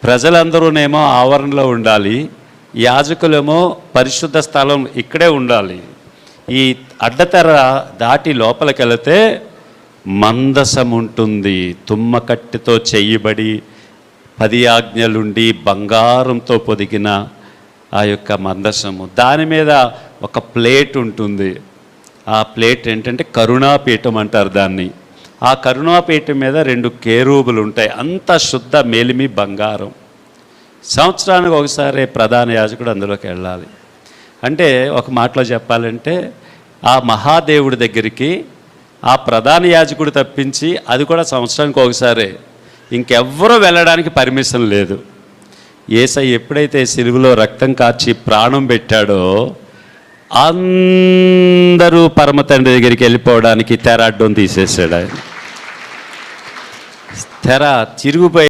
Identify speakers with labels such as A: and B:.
A: ప్రజలందరూనేమో ఆవరణలో ఉండాలి, యాజకులేమో పరిశుద్ధ స్థలం ఇక్కడే ఉండాలి. ఈ అడ్డతెర దాటి లోపలికి వెళితే మందసం ఉంటుంది, తుమ్మకట్టెతో చేయబడి 10 ఆజ్ఞలుండి బంగారంతో పొదిగిన ఆ యొక్క మందసము. దాని మీద ఒక ప్లేట్ ఉంటుంది. ఆ ప్లేట్ ఏంటంటే కరుణాపీఠం అంటారు దాన్ని. ఆ కరుణాపీఠం మీద 2 కేరూబులు ఉంటాయి. అంత శుద్ధ మేలిమి బంగారం. సంవత్సరానికి ఒకసారి ప్రధాన యాజకుడు అందులోకి వెళ్ళాలి. అంటే ఒక మాటలో చెప్పాలంటే ఆ మహాదేవుడి దగ్గరికి ఆ ప్రధాన యాజకుడు తప్పించి, అది కూడా సంవత్సరానికి ఒకసారి, ఇంకెవ్వరూ వెళ్ళడానికి పర్మిషన్ లేదు. యేసయ్య ఎప్పుడైతే సిలువలో రక్తం కార్చి ప్రాణం పెట్టాడో అందరూ పరమ తండ్రి దగ్గరికి వెళ్ళిపోవడానికి తెర అడ్డం తీసేసాడు ఆయన. తెర చిరిగిపోయి